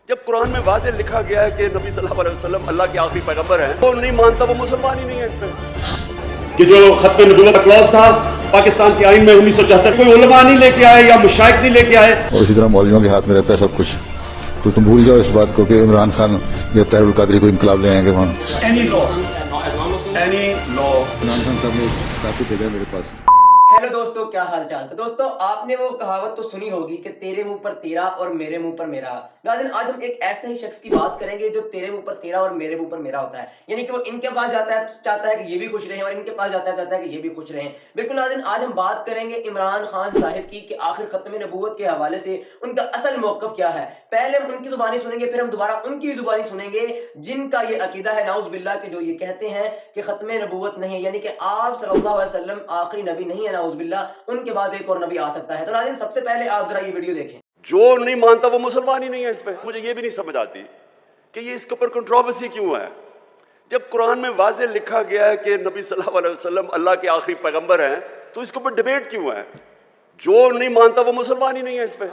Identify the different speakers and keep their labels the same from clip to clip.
Speaker 1: جب قرآن میں واضح لکھا گیا ہے کہ نبی صلی اللہ علیہ وسلم اللہ کے آخری پیغمبر ہیں، وہ نہیں مانتا وہ مسلمان ہی نہیں ہے اس میں.
Speaker 2: کہ جو ختم نبوت کا کلاس تھا پاکستان کے آئین میں 1974 کوئی علماء نہیں لے کے آئے یا مشائخ نہیں لے کے آئے،
Speaker 3: اور اسی طرح مولویوں کے ہاتھ میں رہتا ہے سب کچھ. تو تم بھول جاؤ اس بات کو کہ عمران خان یا طاہر القادری کو انقلاب لے آئیں گے وہاں.
Speaker 1: اینی لا
Speaker 3: عمران خان صاحب نے کافی بھیجا میرے پاس.
Speaker 4: ہیلو دوستو، کیا حال چال؟ تو دوستو آپ نے وہ کہاوت تو سنی ہوگی کہ تیرے منہ پر تیرا اور میرے منہ پر میرا. ناظرین آج ہم ایک ایسے ہی شخص کی بات کریں گے جو تیرے منہ پر تیرا اور میرے منہ پر میرا ہوتا ہے. یعنی کہ وہ ان کے پاس جاتا ہے چاہتا ہے کہ یہ بھی خوش رہیں اور ان کے پاس جاتا ہے چاہتا ہے کہ یہ بھی خوش رہیں. بالکل ناظرین آج ہم بات کریں گے عمران خان صاحب کی کہ آخر ختم نبوت کے حوالے سے ان کا اصل موقف کیا ہے. پہلے ہم ان کی زبانی سنیں گے، پھر ہم دوبارہ ان کی بھی زبانی سنیں گے جن کا یہ عقیدہ ہے نعوذ باللہ کہ جو یہ کہتے ہیں کہ ختم نبوت نہیں، یعنی کہ آپ صلی اللہ علیہ وسلم آخری نبی نہیں ہے نعوذ باللہ، ان کے بعد ایک اور نبی آ سکتا ہے. تو ناظرین سب سے پہلے آپ ذرا یہ ویڈیو دیکھیں.
Speaker 1: جو نہیں مانتا وہ مسلمان ہی نہیں ہے اس میں. مجھے یہ بھی نہیں سمجھ آتی کہ یہ اس کے اوپر کنٹروورسی کیوں ہے. جب قرآن میں واضح لکھا گیا ہے کہ نبی صلی اللہ علیہ وسلم اللہ کے آخری پیغمبر ہیں تو اس کے اوپر ڈیبیٹ کیوں ہے. جو نہیں مانتا وہ مسلمان ہی نہیں ہے اس میں.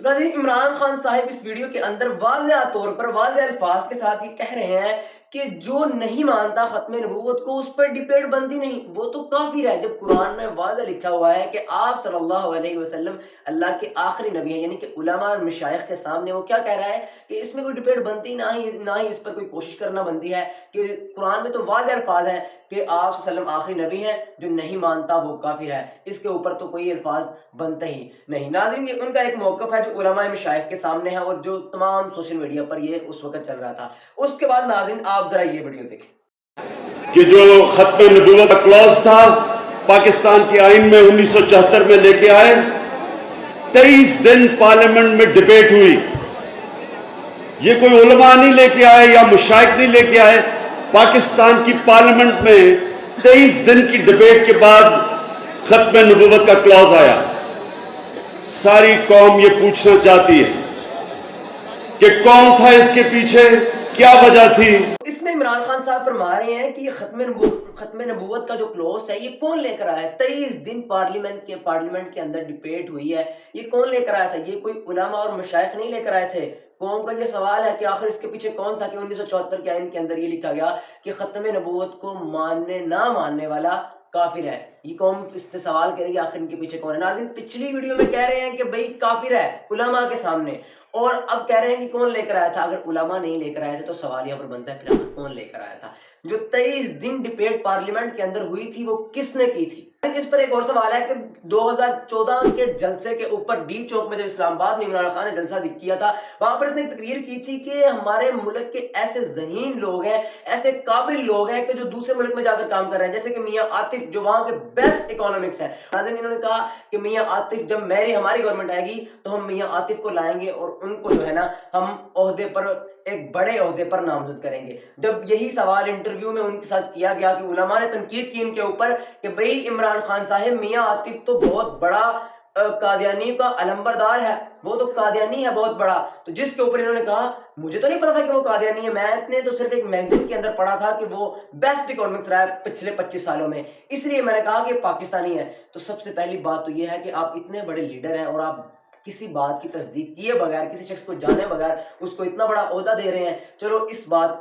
Speaker 4: ناظرین عمران خان صاحب اس ویڈیو کے اندر واضح طور پر واضح الفاظ کے ساتھ یہ کہہ رہے ہیں کہ جو نہیں مانتا ختم نبوت کو اس پر ڈیبیٹ بنتی نہیں، وہ تو کافر ہے. جب قرآن میں واضح لکھا ہوا ہے کہ آپ صلی اللہ علیہ وسلم اللہ کے آخری نبی ہیں، یعنی کہ علماء اور مشائخ کے سامنے وہ کیا کہہ رہا ہے کہ اس میں کوئی ڈیبیٹ بنتی نہ ہی اس پر کوئی کوشش کرنا بنتی ہے. کہ قرآن میں تو واضح الفاظ ہیں کہ آپ صلی اللہ علیہ وسلم آخری نبی ہیں، جو نہیں مانتا وہ کافر ہے. اس کے اوپر تو کوئی الفاظ بنتا ہی نہیں. ناظرین یہ ان کا ایک موقف ہے جو علماء مشائخ کے سامنے ہے اور جو تمام سوشل میڈیا پر یہ اس وقت چل رہا تھا. اس کے بعد ناظرین آپ ذرا یہ ویڈیو دیکھیں
Speaker 2: کہ جو ختم نبوت کا کلاس تھا پاکستان کے آئین میں 1974 میں لے کے آئے. 23 دن پارلیمنٹ میں ڈیبیٹ ہوئی. یہ کوئی علماء نہیں لے کے آئے یا مشائخ نہیں لے کے آئے. پاکستان کی پارلیمنٹ میں 23 دن کی ڈیبیٹ کے بعد ختم نبوت کا کلاز آیا. ساری قوم یہ پوچھنا چاہتی ہے کہ کون تھا اس کے پیچھے، کیا وجہ تھی.
Speaker 4: اس میں عمران خان صاحب فرما رہے ہیں کہ یہ ختم نبوت کا جو کلوز ہے یہ کون لے کر آیا ہے. 23 دن پارلیمنٹ کے اندر ڈیبیٹ ہوئی ہے، یہ کون لے کر آیا تھا؟ یہ کوئی علماء اور مشائخ نہیں لے کر آئے تھے. قوم کا یہ سوال ہے کہ آخر اس کے پیچھے کون تھا کہ 1974 کے آئین کے اندر یہ لکھا گیا کہ ختم نبوت کو نہ ماننے والا کافر ہے. یہ قوم اس سے سوال کرے گی آخر ان کے پیچھے کون ہے. ناظرین پچھلی ویڈیو میں کہہ رہے ہیں کہ بھئی کافر ہے علماء کے سامنے، اور اب کہہ رہے ہیں کہ کون لے کر آیا تھا. اگر علماء نہیں لے کر آئے تھے تو سوال یہاں پر بنتا ہے پھر آخر کون لے کر آیا تھا. جو 23 دن ڈیبیٹ پارلیمنٹ کے اندر ہوئی تھی وہ کس نے کی تھی؟ اس پر ایک اور سوال ہے کہ 2014 کے جلسے کے اوپر ڈی چوک میں جب اسلام آباد میں عمران خان نے جلسہ کیا تھا، وہاں پر اس نے ایک تقریر کی تھی کہ ہمارے ملک کے ایسے ذہین لوگ ہیں، ایسے قابل لوگ ہیں کہ جو دوسرے ملک میں جا کر کام کر رہے ہیں، جیسے کہ میاں عاطف جو وہاں کے بیسٹ اکانومکس ہیں. ناظرین انہوں نے کہا کہ میاں عاطف جب ہماری گورنمنٹ آئے گی تو ہم میاں عاطف کو لائیں گے اور ان کو جو ہے نا ہم عہدے پر ایک بڑے عہدے پر نامزد کریں گے. جب یہی سوال انٹرویو میں ان کے ساتھ کیا گیا کہ علماء نے تنقید کی ان کے اوپر کہ بھئی عمران خان صاحب میاں عاطف تو بہت بڑا قادیانی کا علمبردار ہے، وہ تو قادیانی ہے بہت بڑا. تو جس کے اوپر انہوں نے کہا مجھے تو نہیں پتا تھا کہ وہ قادیانی ہے، میں نے تو صرف ایک میگزین کے اندر پڑھا تھا کہ وہ بیسٹ اکانومکس رہا ہے پچھلے 25 سالوں میں، اس لیے میں نے کہا کہ پاکستانی ہے. تو سب سے پہلی بات تو یہ ہے کہ آپ اتنے بڑے لیڈر ہیں اور آپ کسی بات کی تصدیق کیے بغیر، کسی شخص کو جانے بغیر اس کو اتنا بڑا عہدہ دے رہے ہیں. چلو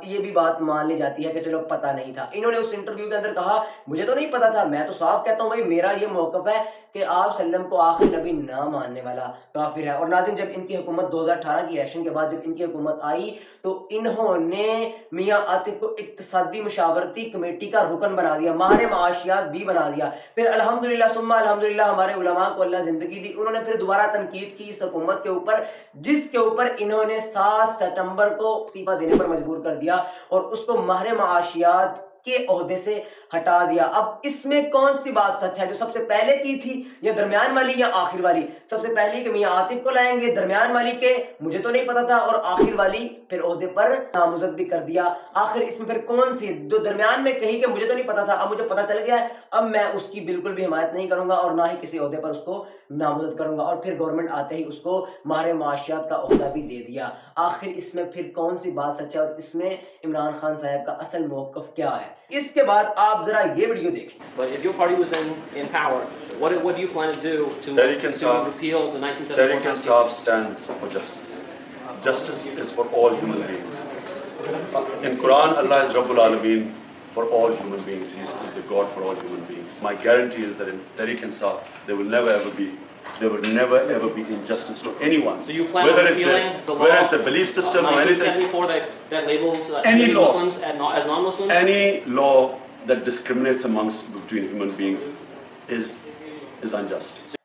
Speaker 4: یہ بھی بات مان لی جاتی ہے کہ چلو پتہ نہیں تھا. انہوں نے اس انٹرویو کے اندر کہا مجھے تو نہیں پتا تھا، میں تو صاف کہتا ہوں بھائی میرا یہ موقف ہے کہ آپ صلی اللہ علیہ وسلم کو آخری نبی نہ ماننے والا کافر ہے. اور ناظرین جب ان کی حکومت 2018 کی الیکشن کے بعد جب ان کی حکومت آئی تو انہوں نے میاں عاطف کو اقتصادی مشاورتی کمیٹی کا رکن بنا دیا، ماہر معاشیات بھی بنا دیا. پھر الحمدللہ ثم الحمدللہ ہمارے علماء کو اللہ زندگی دی، انہوں نے پھر دوبارہ تنقید کی اس حکومت کے اوپر، جس کے اوپر انہوں نے 7 ستمبر کو استعفیٰ دینے پر مجبور کر دیا اور اس کو ماہر معاشیات کے عہدے سے ہٹا دیا. اب اس میں کون سی بات سچ ہے، جو سب سے پہلے کی تھی یا درمیان والی یا آخر والی؟ سب سے پہلی کہ میاں عاطف کو لائیں گے، درمیان والی کہ مجھے تو نہیں پتا تھا، اور آخر والی پھر عہدے پر نامزد بھی کر دیا. آخر اس میں پھر کون سی؟ جو درمیان میں کہی کہ مجھے تو نہیں پتا تھا اب مجھے پتا چل گیا ہے، اب میں اس کی بالکل بھی حمایت نہیں کروں گا اور نہ ہی کسی عہدے پر اس کو نامزد کروں گا، اور پھر گورنمنٹ آتے ہی اس کو ماہر معاشیات کا عہدہ بھی دے دیا. آخر اس میں پھر کون سی بات سچ ہے اور اس میں عمران خان صاحب کا اصل موقف کیا ہے؟ اس کے بعد آپ ذرا یہ ویڈیو دیکھیں.
Speaker 5: But if your party was in power, what do you plan to do to repeal the 1974
Speaker 6: Tehreek Insaf stands for justice.
Speaker 1: justice is for all human beings. In Quran, Allah is Rabbul Alameen for all human beings. He is the God for all human beings. My guarantee is that in Tehreek Insaf, there will never ever be injustice to anyone.
Speaker 5: So you plan
Speaker 1: whether
Speaker 5: on
Speaker 1: it's
Speaker 5: repealing the law
Speaker 1: whether it's the belief system or anything.
Speaker 5: 1974 that labels
Speaker 1: Any law.
Speaker 5: Muslims as non-Muslims?
Speaker 1: Any law that discriminates between human beings is unjust.